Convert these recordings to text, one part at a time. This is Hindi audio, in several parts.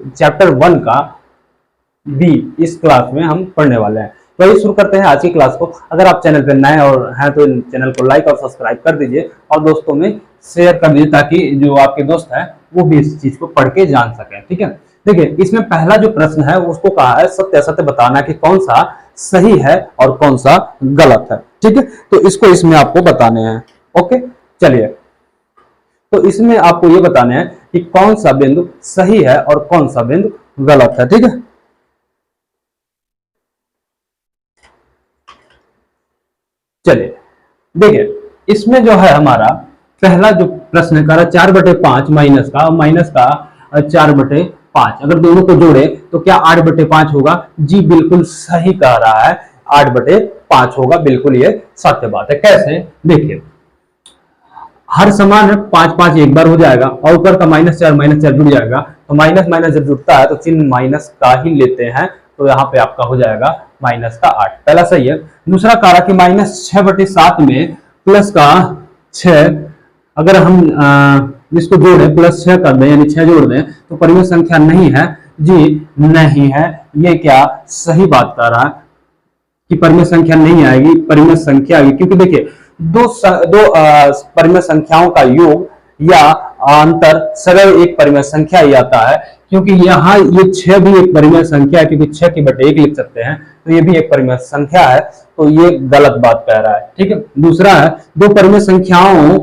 चैप्टर 1 का बी इस क्लास में हम पढ़ने वाले हैं। तो आइए शुरू करते हैं आज की क्लास को। अगर आप चैनल पर नए और हैं तो चैनल को लाइक और सब्सक्राइब कर दीजिए और दोस्तों में शेयर कर दीजिए ताकि जो आपके दोस्त हैं वो भी इस चीज को पढ़ के जान सकें। ठीक है, देखिए इसमें पहला जो प्रश्न है उसको कहा है सत्य असत्य बताना कि कौन सा सही है और कौन सा गलत है। ठीक है, तो इसको इसमें आपको बताने हैं। ओके, चलिए, तो इसमें आपको ये बताने हैं कि कौन सा बिंदु सही है और कौन सा बिंदु गलत है। ठीक है, चलिए देखिए इसमें जो है हमारा पहला जो प्रश्न कर रहा 4/5 माइनस का 4/5, अगर दोनों को जोड़े तो क्या 8/5 होगा? जी बिल्कुल सही कह रहा है, 8/5 होगा। बिल्कुल ये सत्य बात है। कैसे? देखिए हर समान है, 5 5 एक बार हो जाएगा और ऊपर का -4 जुड़ जाएगा, तो माइनस माइनस जब जुड़ता है तो चिन्ह माइनस का ही लेते हैं, तो यहाँ पे आपका हो जाएगा -8। पहला सही है। दूसरा कहा कि -6/7 में प्लस का 6, अगर हम इसको जोड़े +6 कर दें यानी 6 जोड़ दें तो परिमेय संख्या नहीं है। जी नहीं है, ये क्या सही बात कर रहा है कि परिमेय संख्या नहीं आएगी, परिमेय संख्या आएगी। क्योंकि देखिए दो परिमेय संख्याओं का योग या अंतर सदैव एक परिमेय संख्या ही आता है। क्योंकि यहाँ ये 6 भी एक परिमेय संख्या है, क्योंकि 6/1 लिख सकते हैं, तो ये भी एक परिमेय संख्या है, तो ये गलत बात कह रहा है। ठीक है, दूसरा है दो परिमेय संख्याओं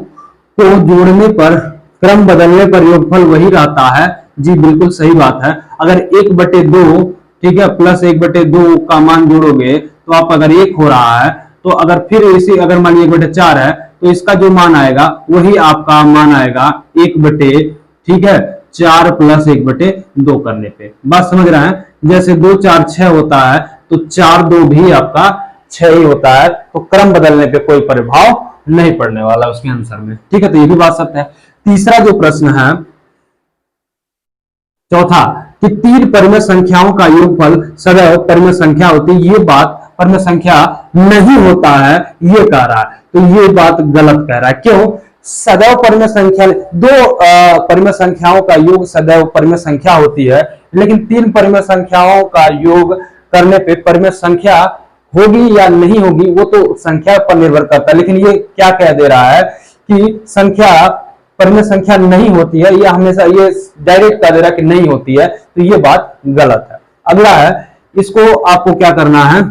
को जोड़ने पर क्रम बदलने पर योगफल वही रहता है। जी बिल्कुल सही बात है। अगर 1/2, ठीक है, +1/2 का मान जोड़ोगे तो आप अगर 1 हो रहा है, तो अगर फिर इसी अगर मान लीजिए 1/4 है तो इसका जो मान आएगा वही आपका मान आएगा 1/, ठीक है, 4 + 1/2 करने पे। बात समझ रहे हैं? जैसे 2 4 6 होता है तो 4 2 भी आपका 6 ही होता है, तो क्रम बदलने पे कोई प्रभाव नहीं पड़ने वाला उसके आंसर में। ठीक है, तो ये भी बात सत्य है। तीसरा जो प्रश्न है चौथा, कि तीन परिमेय संख्याओं का योगफल सदैव परिमेय संख्या होती है, ये बात परिमेय संख्या नहीं होता है, ये कह रहा है। तो ये बात गलत कह रहा है। क्यों? सदैव परिमेय संख्या, दो परिमेय संख्याओं का योग सदैव परिमेय संख्या होती है, लेकिन तीन परिमेय संख्याओं का योग करने पे परिमेय संख्या होगी या नहीं होगी वो तो संख्या पर निर्भर करता है। लेकिन ये क्या कह दे रहा है कि संख्या परिमेय संख्या नहीं होती है, ये हमेशा ये डायरेक्ट कह दे रहा है कि नहीं होती है, तो ये बात गलत है। अगला है, इसको आपको क्या करना है?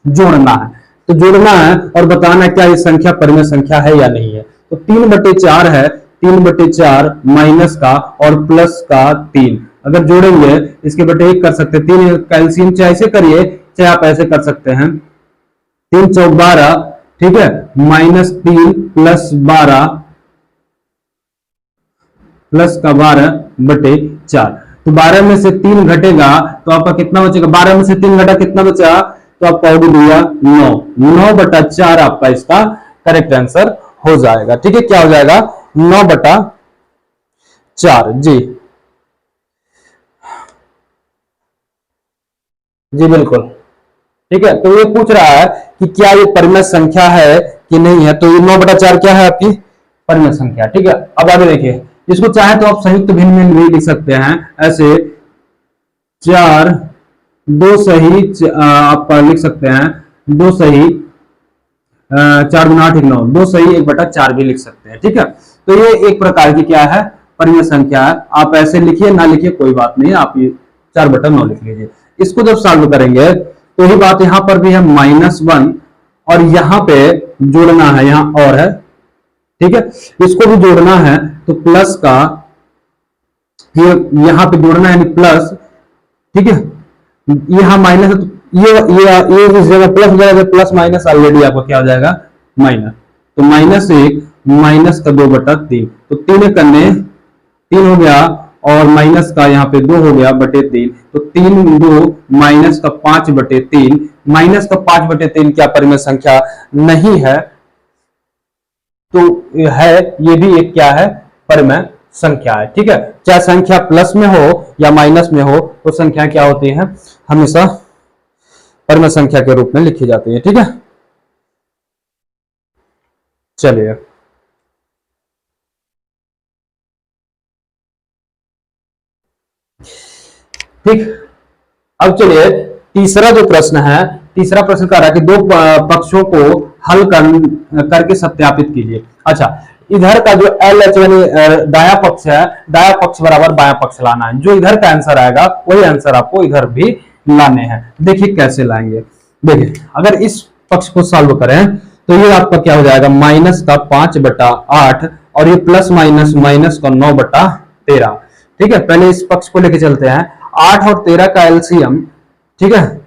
जोड़ना है। तो जोड़ना है और बताना क्या ये संख्या परिमेय संख्या है या नहीं है। तो 3/4 है, 3/4 माइनस का और प्लस का 3, अगर जोड़ेंगे इसके बटे 1 कर सकते हैं। 3 कैल्सियम चाहे ऐसे करिए चाहे आप ऐसे कर सकते हैं। 3 चौक 12, ठीक है, -3 + 12 प्लस का 12/4, तो 12 में से 3 घटेगा तो आपका कितना बचेगा? 12 में से 3 घटा कितना बचा? तो आपका हो गया 9, 9/4 आपका इसका करेक्ट आंसर हो जाएगा। ठीक है, क्या हो जाएगा? 9/4। जी जी बिल्कुल, ठीक है। तो ये पूछ रहा है कि क्या ये परिमेय संख्या है कि नहीं है, तो ये 9/4 क्या है? आपकी परिमेय संख्या। ठीक है, अब आगे देखिए, इसको चाहे तो आप संयुक्त भिन्न में भी लिख सकते हैं ऐसे, 4 2 सही आप लिख सकते हैं, 2 सही 4 × 8 = 9, 2 सही 1/4 भी लिख सकते हैं। ठीक है, तो ये एक प्रकार की क्या है? परिमेय संख्या है। आप ऐसे लिखिए ना लिखिए कोई बात नहीं, आप ये 4/9 लिख लीजिए। इसको जब सॉल्व करेंगे तो ही बात यहां पर भी है -1 और यहां पे जोड़ना है, यहां और है, ठीक है, इसको भी जोड़ना है तो प्लस का ये यहां पे जोड़ना है प्लस, ठीक है, यहां माइनस है तो ये इस जगह प्लस हो जाएगा, प्लस माइनस ऑलरेडी आपका क्या हो जाएगा? माइनस। तो -1 माइनस का 2/3, तो 3 करने 3 हो गया और माइनस का यहाँ पे 2 हो गया /3, तो 3 2 माइनस का 5/3, माइनस का 5/3 क्या परिमेय संख्या नहीं है? तो है, ये भी एक क्या है? परिमेय संख्या है। ठीक है, चाहे संख्या प्लस में हो या माइनस में हो, तो संख्या क्या होती है? हमेशा परिमेय संख्या के रूप में लिखी जाती है। ठीक है, चलिए ठीक। अब चलिए तीसरा जो प्रश्न है, तीसरा प्रश्न कह रहा है कि दो पक्षों को हल करके सत्यापित कीजिए। अच्छा, इधर का जो एल एच यानी दाया पक्ष है, दाया पक्ष बराबर बाया पक्ष लाना है। जो इधर का आंसर आएगा वही आंसर आपको इधर भी लाने हैं। देखिए कैसे लाएंगे। देखिए अगर इस पक्ष को सॉल्व करें तो ये आपका क्या हो जाएगा, माइनस का 5/8 और ये प्लस माइनस माइनस का 9/13। ठीक है, पहले इस पक्ष को लेके चलते हैं। 8 और 13 का एलसीएम, ठीक है,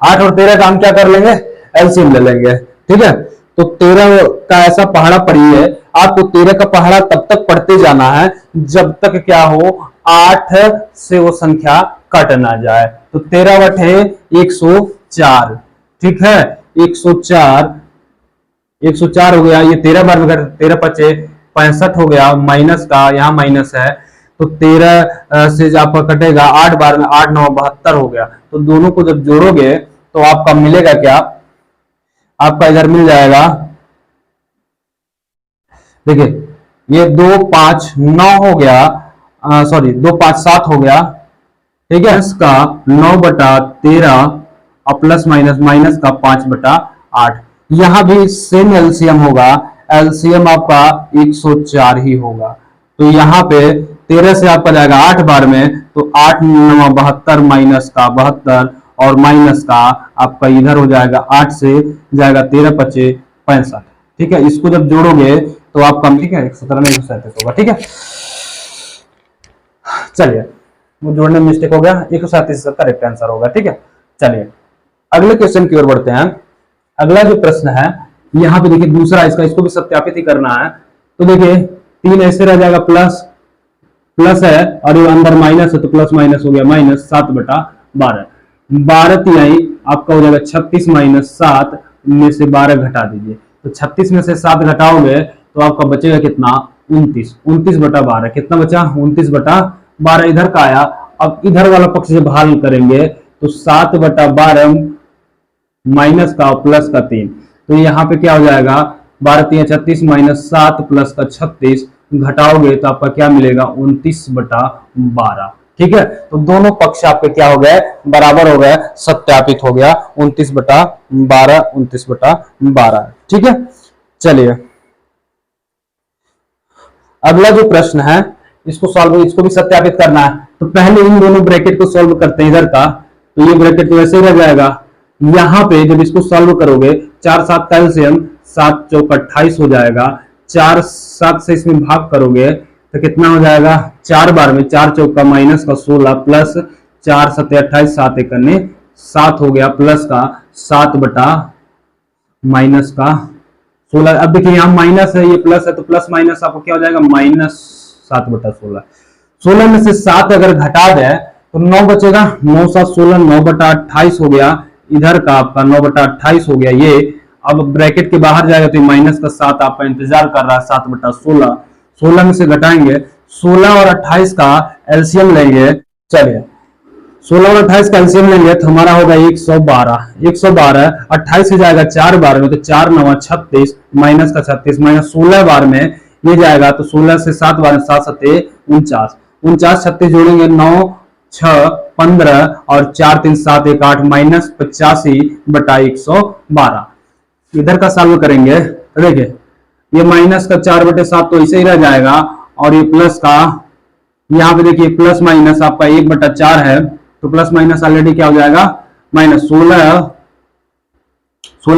8 और 13 का हम क्या कर लेंगे, एलसीएम ले लेंगे। ठीक है, तो 13 का ऐसा पहाड़ा पढ़िए, आपको 13 का पहाड़ा तब तक पढ़ते जाना है जब तक क्या हो, 8 से वो संख्या कट ना जाए। तो 13/104, ठीक है, 104 हो गया। ये 13 बार में 13 पचे 65 हो गया, माइनस का यहाँ माइनस है तो 13 से आपका कटेगा 8 बार में, 8 9 72 हो गया। तो दोनों को जब जोड़ोगे तो आपका मिलेगा क्या, आपका इधर मिल जाएगा, देखिए ये 2 5 9 हो गया, सॉरी 2 5 7 हो गया। ठीक है, इसका 9/13 और प्लस माइनस माइनस का 5/8। यहां भी सेम एलसीएम होगा, एलसीएम आपका 104 ही होगा। तो यहाँ पे 13 से आपका जाएगा 8 बार में, तो 8 9 72 माइनस का 72 और माइनस का आपका इधर हो जाएगा 8 से जाएगा 13 पचे 65। ठीक है, इसको जब जोड़ोगे तो आपका ठीक है 117 137 होगा। ठीक है, चलिए वो जोड़ने में मिस्टेक हो गया, 137 करेक्ट आंसर होगा। ठीक है, चलिए अगले क्वेश्चन की ओर बढ़ते हैं। अगला जो प्रश्न है यहाँ पे देखिए दूसरा, इसको भी सत्यापित ही करना है। तो देखिए 3 ऐसे रह जाएगा, प्लस प्लस है और ये अंदर माइनस है तो प्लस माइनस हो गया, माइनस 7/12। 12 तिहाई आपका हो जाएगा 36 माइनस 7 में से 12 घटा दीजिए। तो 36 में से 7 घटाओगे तो आपका बचेगा कितना, 29। 29/12 कितना बचा, 29/12 इधर का आया। अब इधर वाला पक्ष जब हल करेंगे तो 7/12 माइनस का प्लस का 3, तो यहाँ पे क्या हो जाएगा, 12 3 36 माइनस 7 प्लस का 36 घटाओगे तो आपका क्या मिलेगा, 29/12। ठीक है, तो दोनों पक्ष आपके क्या हो गए, बराबर हो गए, सत्यापित हो गया, 29/12 29/12। ठीक है, चलिए अगला जो प्रश्न है इसको भी सत्यापित करना है। तो पहले इन दोनों ब्रैकेट को सॉल्व करते हैं इधर का, तो ये ब्रैकेट तो वैसे ही रह जाएगा। यहाँ पे जब इसको सॉल्व करोगे 4 7 का एलसीएम 7 चौक 28 हो जाएगा। 4 7 से इसमें भाग करोगे तो कितना हो जाएगा, 4 बार में 4 चौक का माइनस का 16 प्लस 4 7 28 7 1 7 हो गया, प्लस का 7 बटा माइनस का 16। अब देखिए यहाँ माइनस है, ये प्लस है, तो प्लस माइनस आपको क्या हो जाएगा, माइनस 7/16। 16 में से 7 अगर घटा दे तो 9 बचेगा, 9 7 16 9/28 हो गया। इधर का आपका 9/28 हो गया ये। अब ब्रैकेट के बाहर जाएगा तो माइनस का 7 आपका इंतजार कर रहा है, 7/16। 16 में से घटाएंगे, 16 और 28 का एलसीएम लेंगे। चलिए 16 और 28 का एलसीएम लेंगे तो हमारा होगा 112। 112 28 से जाएगा 4 बार में, तो 4 9 36 माइनस का 36 माइनस 16 बार में ये जाएगा, तो 16 से 7 बार 7 7 49 49 36 जोड़ेंगे 9 6 15 और 4 3 7 1 8 माइनस 85/112। इधर का सॉल्व करेंगे तो देखिए ये माइनस का 4/7 तो इसे ही रह जाएगा, और ये प्लस का यहाँ पे देखिए प्लस माइनस आपका 1/4 है, तो प्लस माइनस ऑलरेडी क्या हो जाएगा, माइनस 16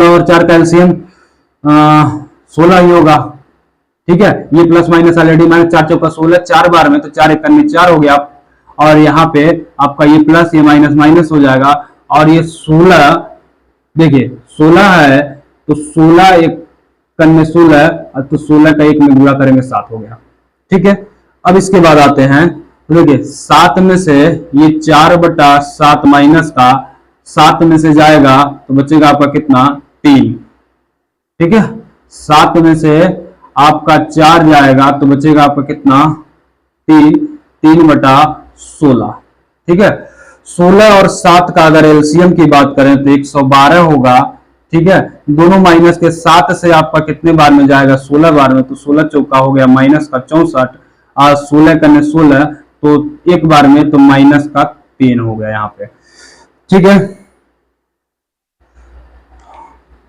और 4 का एलसीएम 16 ही होगा। ठीक है, ये प्लस माइनस ऑलरेडी माइनस 4 चौका 16 4 बार में, तो 4 1 4 हो गया, और यहाँ पे आपका ये प्लस ये माइनस माइनस हो जाएगा, और ये 16 देखिए 16 है तो 16 1 16 तो 16 का 1 में गुणा करेंगे 7 हो गया। ठीक है, अब इसके बाद आते हैं, देखिए 7 में से ये 4/7 माइनस का 7 में से जाएगा तो बचेगा आपका कितना, 3। ठीक है, 7 में से आपका 4 जाएगा तो बचेगा आपका कितना, 3/16। ठीक है, 16 और 7 का अगर एलसीएम की बात करें तो 112 होगा। ठीक है, दोनों माइनस के 7 से आपका कितने बार में जाएगा, 16 बार में, तो 16 चौका हो गया माइनस का 64 और 16 करने 16 तो तो एक बार में तो माइनस का 3 हो गया यहाँ पे, ठीक है।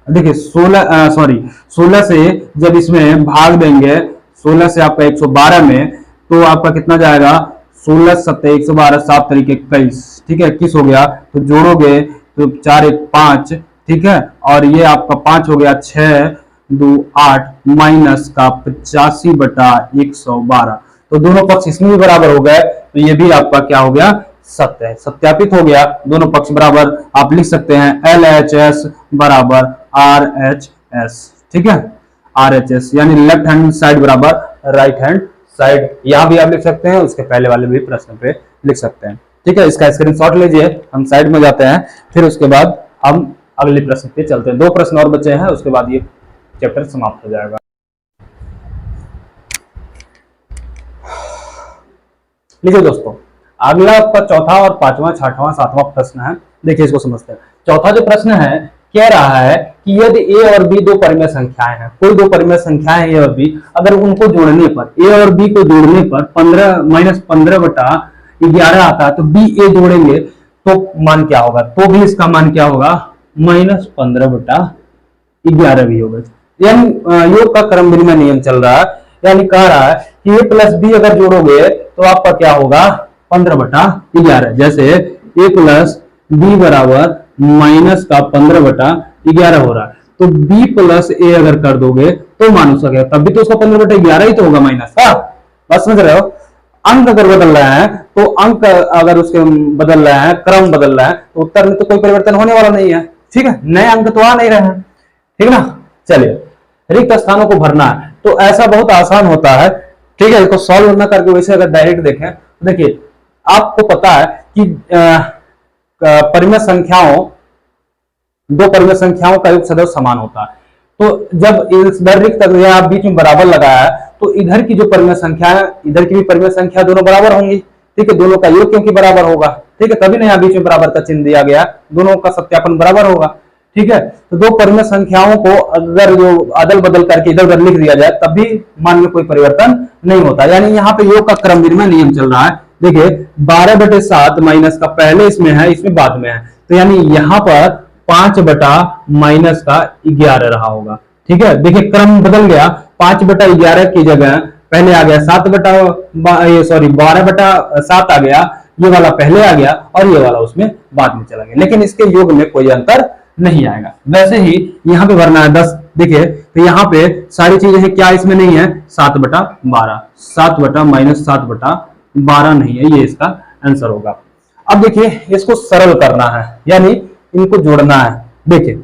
देखिए 16 से जब इसमें भाग देंगे, 16 से आपका 112 में, तो आपका कितना जाएगा, 16 7 112 7 तरीके 21, ठीक है, 21 हो गया। तो जोड़ोगे तो 4 1 5, ठीक है, और ये आपका 5 हो गया, 6 2 8 माइनस का 85/112। तो दोनों पक्ष इसमें भी बराबर हो गए, तो ये भी आपका क्या हो गया, सत्य है, सत्यापित हो गया। दोनों पक्ष बराबर आप लिख सकते हैं LHS बराबर RHS, ठीक है, RHS यानी लेफ्ट हैंड साइड बराबर राइट हैंड साइड, यहां भी आप लिख सकते हैं, उसके पहले वाले भी प्रश्न पे लिख सकते हैं, ठीक है। इसका स्क्रीनशॉट लीजिए, हम साइड में जाते हैं, फिर उसके बाद हम अगले प्रश्न पे चलते हैं। 2 प्रश्न और बचे हैं, उसके बाद ये चैप्टर समाप्त हो जाएगा। लीजिए दोस्तों, अगला आपका चौथा और पांचवा, छठवां, सातवां प्रश्न है। देखिए इसको समझते हैं। चौथा जो प्रश्न है, कह रहा है कि यदि a और b दो परिमेय संख्याएं हैं, कोई दो परिमेय संख्याएं a और b, अगर उनको जोड़ने पर, a और b को जोड़ने पर 15 आता है, तो b a जोड़ेंगे तो मान क्या होगा, तो भी इसका मान क्या होगा, -15/11 भी होगा। यानी योग का क्रम विनिमय नियम चल रहा है, यानी कह रहा है कि a प्लस b अगर जोड़ोगे तो आपका क्या होगा, 15/11। जैसे a प्लस b बराबर माइनस का 15/11 हो रहा है, तो b प्लस a अगर कर दोगे तो मान हो सकेगा, तब भी तो उसका 15/11 ही तो होगा माइनस का। बस समझ रहे हो, अंक अगर बदल रहे हैं तो अंक अगर उसके बदल रहे हैं, क्रम बदल रहा है, तो उत्तर में तो कोई परिवर्तन होने वाला नहीं है, ठीक है, नए अंक तो आ नहीं रहे हैं, ठीक ना। चलिए, रिक्त स्थानों को भरना है तो ऐसा बहुत आसान होता है, ठीक है। इसको सॉल्व न करके वैसे अगर डायरेक्ट देखें तो देखिए आपको पता है कि परिमेय संख्याओं, दो परिमेय संख्याओं का योग सदैव समान होता है। तो जब इधर रिक्त आप बीच में बराबर लगाया है, तो इधर की जो परिमेय संख्या है, इधर की भी परिमेय संख्या दोनों बराबर होंगी, ठीक है, दोनों का योग क्योंकि बराबर होगा, ठीक है, तभी ना यहाँ बीच में बराबर का चिन्ह दिया गया, दोनों का सत्यापन बराबर होगा, ठीक है। तो दो परिमेय संख्याओं को अगर जो अदल बदल करके इधर उधर लिख दिया जाए, तब भी मान में कोई परिवर्तन नहीं होता। यानी यहाँ पे योग का क्रम विनिमय नियम चल रहा है। देखिए 12/7 माइनस का पहले इसमें है, इसमें बाद में है, तो यानी यहाँ पर 5/-11 रहा होगा, ठीक है। देखिए क्रम बदल गया, 5/11 की जगह पहले आ गया 12/7 आ गया, ये वाला पहले आ गया और ये वाला उसमें बाद में चला गया, लेकिन इसके योग में कोई अंतर नहीं आएगा। वैसे ही यहाँ पे भरना है 10, देखिए तो यहाँ पे सारी चीजें हैं, क्या इसमें नहीं है, 7/12, 7/-7/12 नहीं है, ये इसका आंसर होगा। अब देखिए इसको सरल करना है, यानी इनको जोड़ना है। देखिए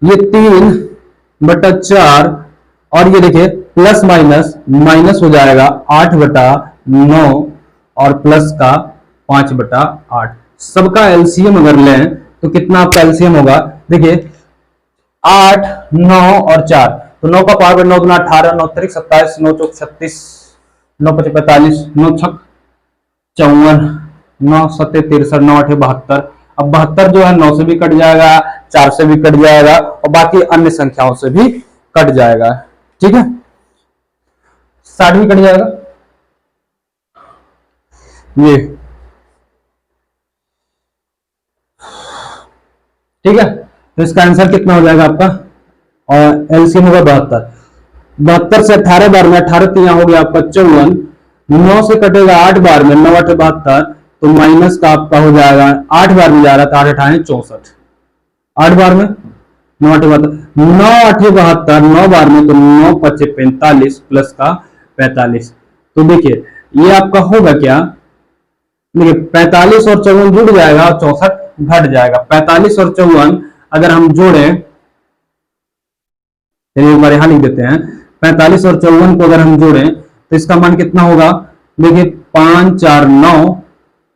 ये 3/4 और ये देखिए प्लस माइनस माइनस हो जाएगा 8/9 और प्लस का 5/8। सबका एलसीएम अगर लें तो कितना आपका एलसीएम होगा, देखिए 8 9 और 4, तो 9 का पावर 9 गुना 18, 9 3 27, 9 चौक 36, 9 5 45, 9 6 54, 9 7 63, 9 8 72। अब 72 जो है 9 से भी कट जाएगा, 4 से भी कट जाएगा और बाकी अन्य संख्याओं से भी कट जाएगा, ठीक है, 60 भी कट जाएगा। ये ठीक है, तो इसका आंसर कितना हो जाएगा आपका, और एलसीएम होगा 72 से 18 बार में, 18 3 हो गया आपका 54, 9 से कटेगा 8 बार में, 9 8 72, तो माइनस का आपका हो जाएगा 8 बार में जा रहा था, 8 8 64, 8 बार में 9 8 72, 9 8 72, 9 बार में, तो 9 5 45 प्लस का 45। तो देखिए ये आपका होगा क्या, देखिए 45 और 54 जुड़ जाएगा और 64 घट जाएगा। 45 और 54 अगर हम जोड़े, चलिए एक बार यहां लिख देते हैं, 45 और 54 को अगर हम जोड़े तो इसका मान कितना होगा, देखिए 5 4 9,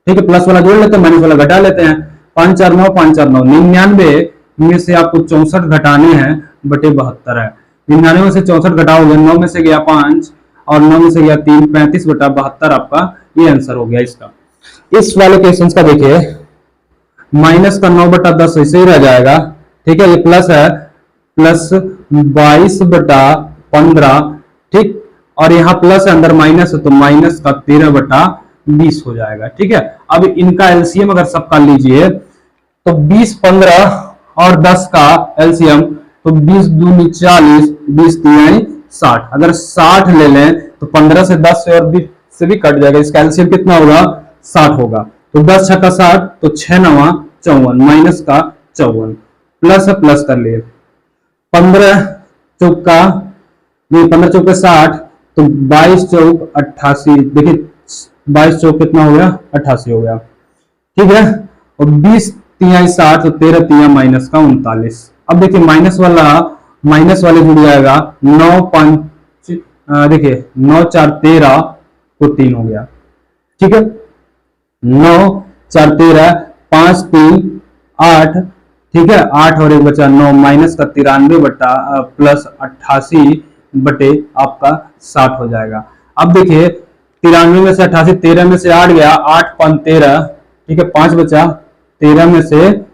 ठीक है, प्लस वाला जोड़ लेते हैं, माइनस वाला घटा लेते हैं, 5 4 9 5 4 9, 99 में से आपको 64 घटाने हैं बटे 72 है। 99 में से 64 घटाओगे, 9 में से गया 5 और 9 में से गया 3, 35/72 आपका ये आंसर हो गया इसका। इस वाले क्वेश्चन का देखिए माइनस का 9/10 ऐसे ही रह जाएगा, ठीक है, ये प्लस है, प्लस 22/15, ठीक, और यहाँ प्लस है, अंदर माइनस है, तो माइनस का 13/20 हो जाएगा। ठीक है, अब इनका एलसीएम अगर सब कर लीजिए तो 20, 15 और 10 का एलसीएम, तो 20 दूनी 40, 20 तीन 60। अगर 60 ले लें तो 15 से 10 से और 20 से भी कट जाएगा, इसका एलसीएम कितना होगा? 60 होगा। तो 10 छक्का 60, तो 6 9 54, माइनस का 54, प्लस है, प्लस कर लिए। 15 चौका, नहीं 15 चौके 60, तो 22 चौक 88, देखिए 22 चौक कितना हो गया? 88 हो गया। ठीक है, और 20 तिहाई 60, तो 13 तिहाई माइनस का 39। अब देखिए माइनस वाले जुड़ जाएगा, 9 5, देखिए 9 4 13 को 3 हो गया। ठीक है, 9 4 13, 5 3 8, ठीक है, 8 और 1 बचा 9, माइनस का 93 बटा प्लस 88 बटे आपका 60 हो जाएगा। अब देखिए 93 में से 88, 13 में से 8 गया, 8 5 13, ठीक है, 5 बचा, 13 में से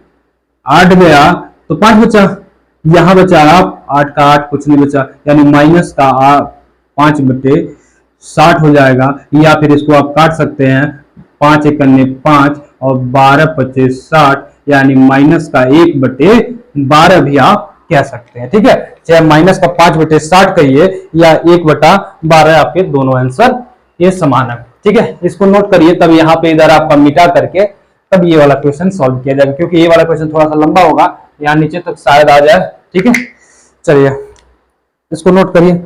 8 गया तो 5 बचा, यहां बचा 8 का 8, कुछ नहीं बचा, यानी माइनस का 5 बटे 60 हो जाएगा। या फिर इसको आप काट सकते हैं, 5 एक 5 और 12 25 60, यानी माइनस का 1 बटे 12 भी आप कह सकते हैं। ठीक है, चाहे माइनस का 5 बटे 60 कहिए या 1 बटा 12, आपके दोनों आंसर ये समान है। ठीक है, इसको नोट करिए, तब यहाँ पे इधर आपका मिटा करके तब ये वाला क्वेश्चन सॉल्व किया जाएगा, क्योंकि ये वाला क्वेश्चन थोड़ा सा लंबा होगा, यहाँ नीचे तक शायद आ जाए। ठीक है, चलिए इसको नोट करिए।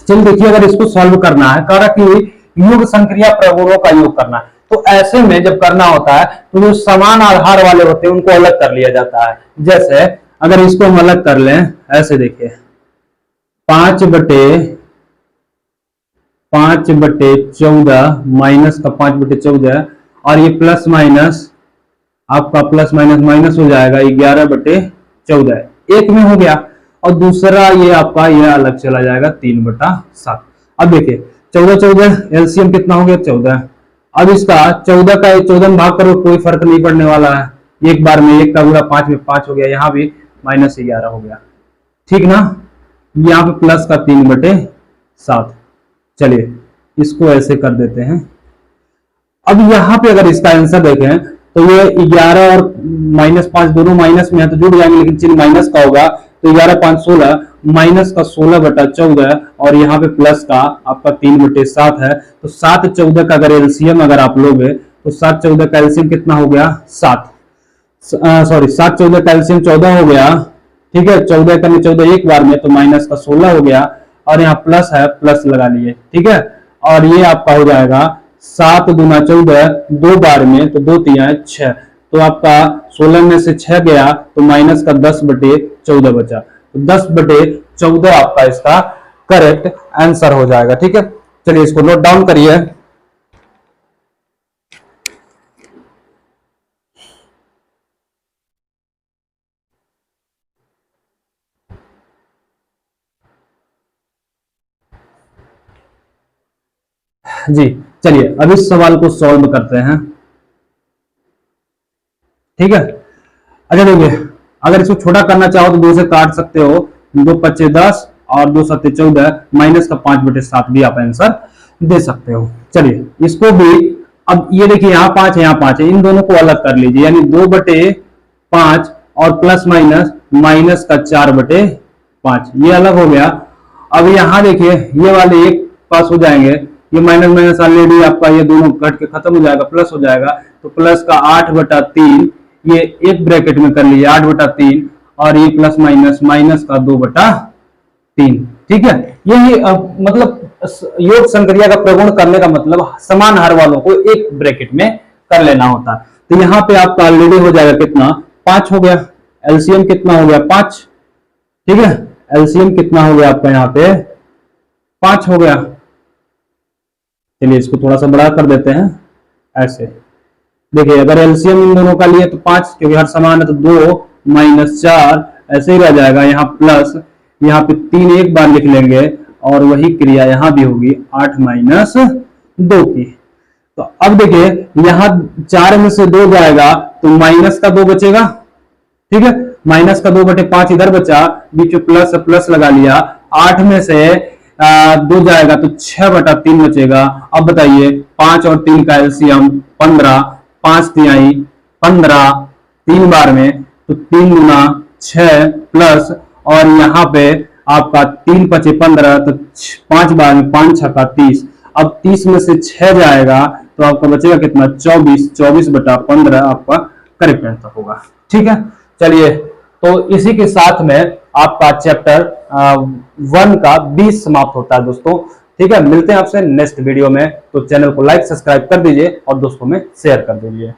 चलिए देखिए, अगर इसको सॉल्व करना है, कह रहा कि योग संक्रिया प्रगुणों का योग करना है, तो ऐसे में जब करना होता है तो जो समान आधार वाले होते हैं उनको अलग कर लिया जाता है। जैसे अगर इसको हम अलग कर लें, ऐसे देखिए 5/14 माइनस का 5/14, और ये प्लस माइनस आपका प्लस माइनस माइनस हो जाएगा, 11/14 एक में हो गया, और दूसरा ये आपका ये अलग चला जाएगा, 3/7। अब देखिए 14 14 एलसीएम कितना हो गया? 14। अब इसका 14 का 14 में भाग करो, कोई फर्क नहीं पड़ने वाला है, एक बार में 1 का गुणा 5 में 5 हो गया, यहाँ भी -11 हो गया। ठीक ना, यहाँ पे प्लस का 3/7। चलिए इसको ऐसे कर देते हैं। अब यहाँ पे अगर इसका आंसर देखें तो ये 11 और -5 दोनों माइनस में है, तो जुड़ जाएंगे, लेकिन चिन्ह माइनस का होगा, तो 11 5 16, माइनस का 16/14, और यहाँ पे प्लस का आपका 3/7 है, तो 7 14 का अगर एलसीएम अगर आप लोगे तो 7 14 का एलसीएम कितना हो गया? 7 14 का एलसीएम 14 हो गया। ठीक है, 14 का 14 एक बार में, तो माइनस का 16 हो गया, और यहाँ प्लस है, प्लस लगा लिए। ठीक है, और ये आपका हो जाएगा 7 दूना 14, 2 बार में, तो 2 3 6, तो आपका 16 में से 6 गया, तो माइनस का 10/14 बचा, तो 10/14 आपका इसका करेक्ट आंसर हो जाएगा। ठीक है, चलिए इसको नोट डाउन करिए। जी चलिए अब इस सवाल को सॉल्व करते हैं। ठीक है, अच्छा देखिए, अगर इसको छोटा करना चाहो तो 2 से काट सकते हो, 2 25 10 और 2 7 14, माइनस का 5/7 भी आप आंसर दे सकते हो। चलिए इसको भी, अब ये देखिए यहाँ 5 है, यहाँ 5 है, इन दोनों को अलग कर लीजिए, यानी 2/5 और प्लस माइनस माइनस का 4/5, ये अलग हो गया। अब यहाँ देखिए ये वाले एक पास हो जाएंगे, ये माइनस माइनस ऑलरेडी आपका ये दोनों घट के खत्म हो जाएगा, प्लस हो जाएगा, तो प्लस का 8/3, ये एक ब्रैकेट में कर लीजिए 8/3, और ये प्लस माइनस माइनस का 2/3। ठीक है, यही मतलब योग संक्रिया का प्रगुण करने का मतलब समान हर वालों को एक ब्रैकेट में कर लेना होता है। तो यहाँ पे आपका ऑलरेडी हो जाएगा कितना? 5 हो गया, एलसीएम कितना हो गया? 5। ठीक है, एलसीएम कितना हो गया आपका यहाँ पे? 5 हो गया। चलिए इसको थोड़ा सा बड़ा कर देते हैं ऐसे। देखिए अगर एलसीएम इन दोनों का लिए तो 5, क्योंकि हर समान है तो 2 माइनस 4 ऐसे ही रह जाएगा, यहाँ प्लस, यहाँ पे 3 एक बार लिख लेंगे और वही क्रिया यहाँ भी होगी 8 माइनस 2 की। तो अब देखिए यहाँ 4 में से 2 जाएगा तो माइनस का 2 बचेगा, ठीक है, माइनस का 2/5 इधर बचा, बीच में प्लस प्लस लगा लिया। 8 में से 2 जाएगा तो 6/3 बचेगा। अब बताइए 5 और 3 का एलसीएम 15, 5 तिहाई 15 3 बार में, तो 3 गुना 6 प्लस, और यहाँ पे आपका 3 पचे 15, तो 5 बार में 5 छक्का 30। अब 30 में से 6 जाएगा तो आपका बचेगा कितना, 24, 24/15 आपका करेक्ट आंसर होगा। ठीक है, चलिए तो इसी के साथ में आपका चैप्टर 1 का 20 समाप्त होता है दोस्तों। ठीक है, मिलते हैं आपसे नेक्स्ट वीडियो में। तो चैनल को लाइक सब्सक्राइब कर दीजिए और दोस्तों में शेयर कर दीजिए।